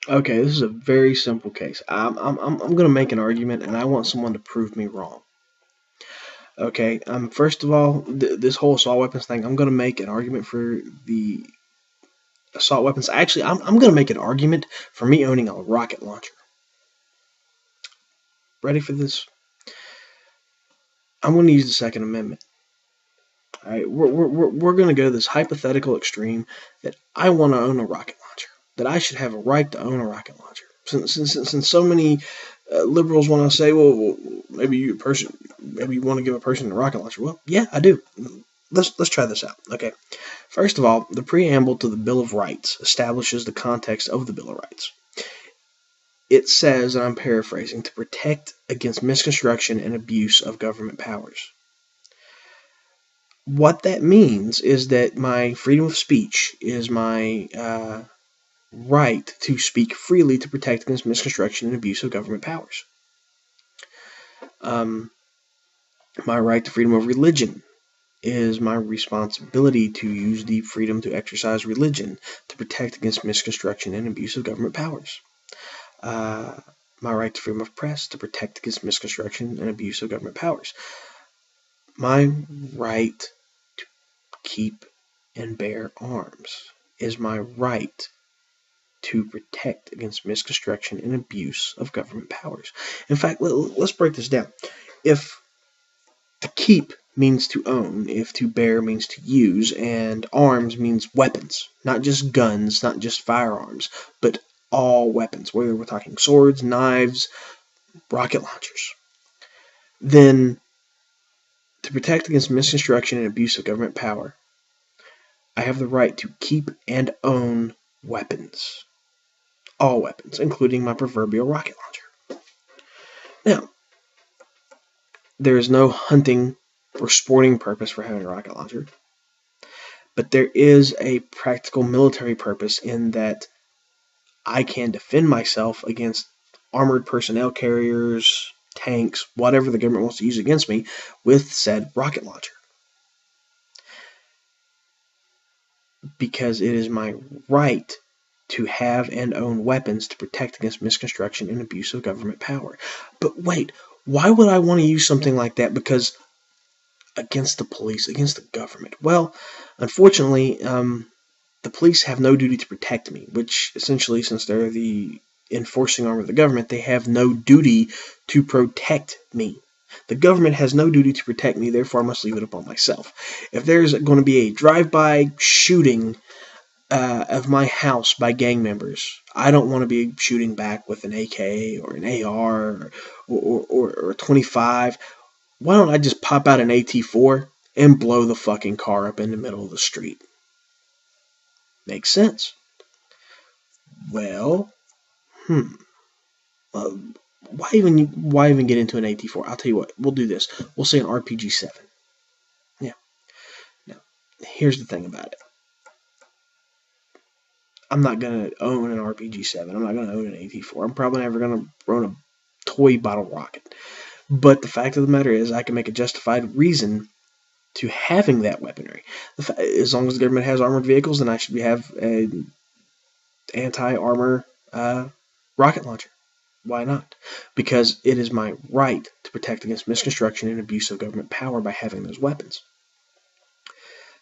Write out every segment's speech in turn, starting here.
Okay, this is a very simple case. I'm going to make an argument, and I want someone to prove me wrong. Okay, first of all, this whole assault weapons thing, I'm going to make an argument for the assault weapons. Actually, I'm going to make an argument for me owning a rocket launcher. Ready for this? I'm going to use the Second Amendment. All right, we're going to go to this hypothetical extreme that I want to own a rocket launcher, that I should have a right to own a rocket launcher. Since so many liberals want to say, well, maybe you want to give a person a rocket launcher. Well, yeah, I do. Let's try this out. Okay, first of all, the preamble to the Bill of Rights establishes the context of the Bill of Rights. It says, and I'm paraphrasing, to protect against misconstruction and abuse of government powers. What that means is that my freedom of speech is my right to speak freely to protect against misconstruction and abuse of government powers. My right to freedom of religion is my responsibility to use the freedom to exercise religion to protect against misconstruction and abuse of government powers. My right to freedom of press to protect against misconstruction and abuse of government powers. My right to keep and bear arms is my right to protect against misconstruction and abuse of government powers. In fact, let's break this down. If to keep means to own, if to bear means to use, and arms means weapons, not just guns, not just firearms, but all weapons, whether we're talking swords, knives, rocket launchers, then to protect against misconstruction and abuse of government power, I have the right to keep and own weapons. All weapons, including my proverbial rocket launcher. Now, there is no hunting or sporting purpose for having a rocket launcher, but there is a practical military purpose in that I can defend myself against armored personnel carriers, tanks, whatever the government wants to use against me with said rocket launcher. Because it is my right to have and own weapons to protect against misconstruction and abuse of government power. But wait, why would I want to use something like that? Because against the police, against the government. Well, unfortunately, the police have no duty to protect me, which essentially, since they're the enforcing arm of the government, they have no duty to protect me. The government has no duty to protect me, therefore I must leave it upon myself. If there's going to be a drive-by shooting of my house by gang members, I don't want to be shooting back with an AK or an AR or a 25. Why don't I just pop out an AT4 and blow the fucking car up in the middle of the street? Makes sense. Well, why even get into an AT4? I'll tell you what. We'll do this. We'll say an RPG-7. Yeah. Now, here's the thing about it. I'm not gonna own an RPG-7. I'm not gonna own an AT4. I'm probably never gonna own a toy bottle rocket. But the fact of the matter is, I can make a justified reason to having that weaponry. As long as the government has armored vehicles, then I should have an anti-armor rocket launcher. Why not? Because it is my right to protect against misconstruction and abuse of government power by having those weapons.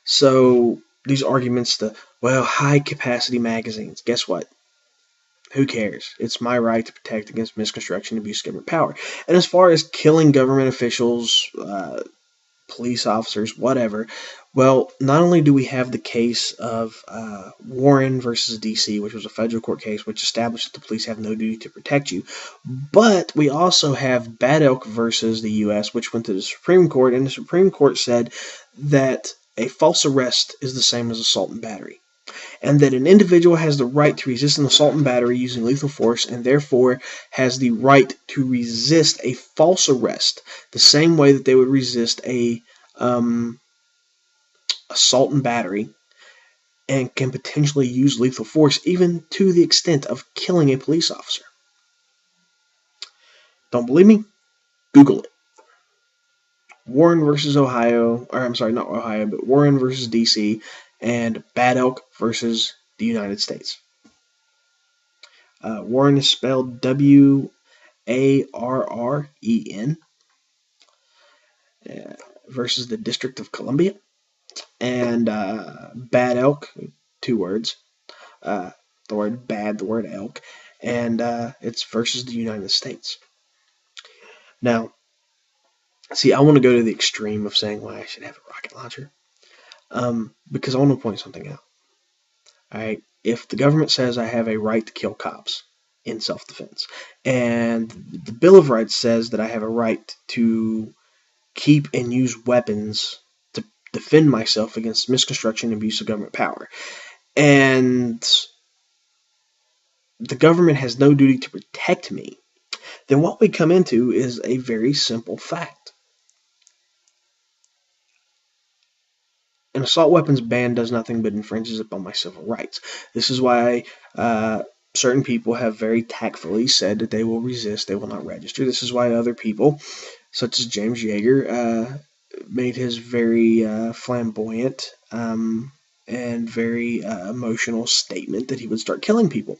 So these arguments to, well, high-capacity magazines, guess what? Who cares? It's my right to protect against misconstruction and abuse of government power. And as far as killing government officials, police officers, whatever, well, not only do we have the case of Warren versus D.C., which was a federal court case which established that the police have no duty to protect you, but we also have Bad Elk versus the U.S., which went to the Supreme Court, and the Supreme Court said that a false arrest is the same as assault and battery, and that an individual has the right to resist an assault and battery using lethal force, and therefore has the right to resist a false arrest the same way that they would resist a assault and battery, and can potentially use lethal force even to the extent of killing a police officer. Don't believe me? Google it. Warren versus Ohio, or I'm sorry, not Ohio, but Warren versus DC, and Bad Elk versus the United States. Warren is spelled Warren, versus the District of Columbia. And Bad Elk, 2 words. The word bad, the word elk. And it's versus the United States. Now, see, I want to go to the extreme of saying why I should have a rocket launcher. Because I want to point something out. Alright, if the government says I have a right to kill cops in self-defense, and the Bill of Rights says that I have a right to keep and use weapons to defend myself against misconstruction and abuse of government power, and the government has no duty to protect me, then what we come into is a very simple fact. An assault weapons ban does nothing but infringes upon my civil rights. This is why certain people have very tactfully said that they will resist, they will not register. This is why other people, such as James Yeager, made his very flamboyant and very emotional statement that he would start killing people.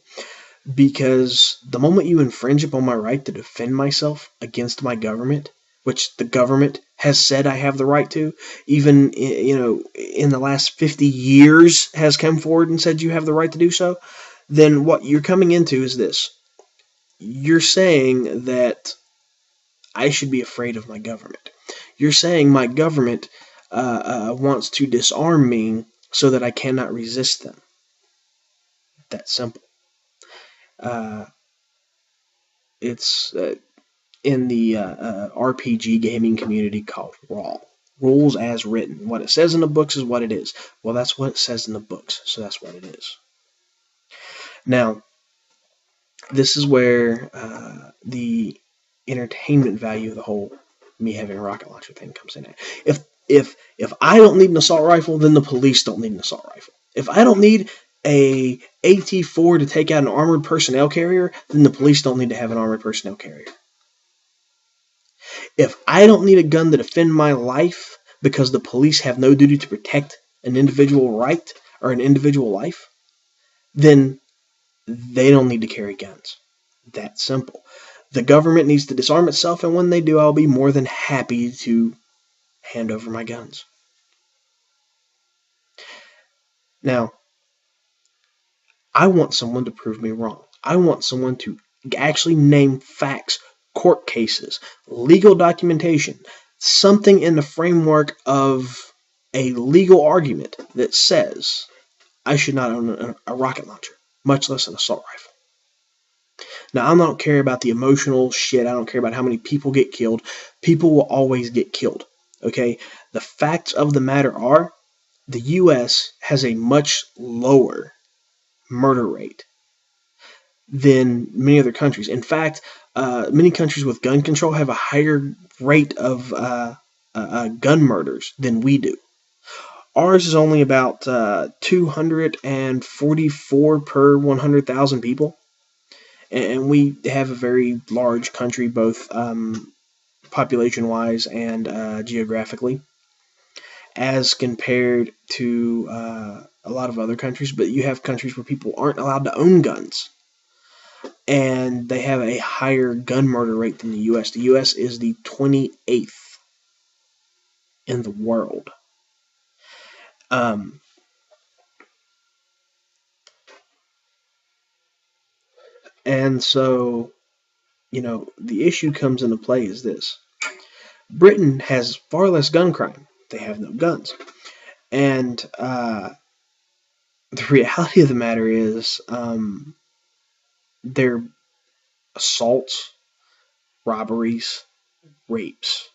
Because the moment you infringe upon my right to defend myself against my government, which the government has said I have the right to, even in the last 50 years has come forward and said you have the right to do so, then what you're coming into is this. You're saying that I should be afraid of my government. You're saying my government wants to disarm me so that I cannot resist them. That's simple. It's in the RPG gaming community called RAW. Rules as written. What it says in the books is what it is. Well, that's what it says in the books, so that's what it is. Now, this is where the entertainment value of the whole me having a rocket launcher thing comes in at. If I don't need an assault rifle, then the police don't need an assault rifle. If I don't need a AT-4 to take out an armored personnel carrier, then the police don't need to have an armored personnel carrier. If I don't need a gun to defend my life because the police have no duty to protect an individual right or an individual life, then they don't need to carry guns. That simple. The government needs to disarm itself, and when they do, I'll be more than happy to hand over my guns. Now, I want someone to prove me wrong. I want someone to actually name facts, court cases, legal documentation, something in the framework of a legal argument that says I should not own a rocket launcher, much less an assault rifle. Now, I don't care about the emotional shit. I don't care about how many people get killed. People will always get killed, okay? The facts of the matter are the U.S. has a much lower murder rate than many other countries. In fact, many countries with gun control have a higher rate of gun murders than we do. Ours is only about 244 per 100,000 people. And we have a very large country, both population-wise and geographically, as compared to a lot of other countries. But you have countries where people aren't allowed to own guns, and they have a higher gun murder rate than the U.S. The U.S. is the 28th in the world. And so, the issue comes into play is this. Britain has far less gun crime. They have no guns. And the reality of the matter is their assaults, robberies, rapes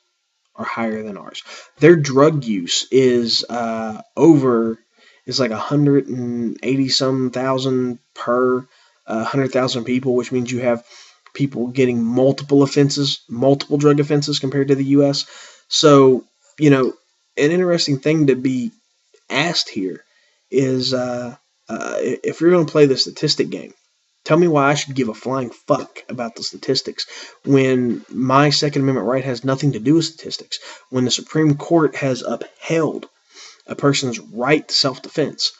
are higher than ours. Their drug use is like 180-some thousand per 100,000 people, which means you have people getting multiple offenses, multiple drug offenses compared to the U.S. So, an interesting thing to be asked here is if you're going to play the statistic game, tell me why I should give a flying fuck about the statistics when my Second Amendment right has nothing to do with statistics, when the Supreme Court has upheld a person's right to self-defense.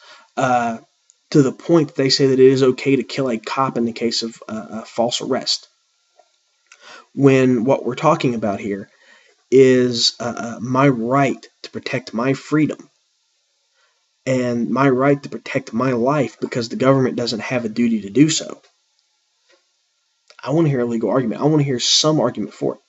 to the point that they say that it is okay to kill a cop in the case of a false arrest. When what we're talking about here is my right to protect my freedom and my right to protect my life because the government doesn't have a duty to do so. I want to hear a legal argument. I want to hear some argument for it.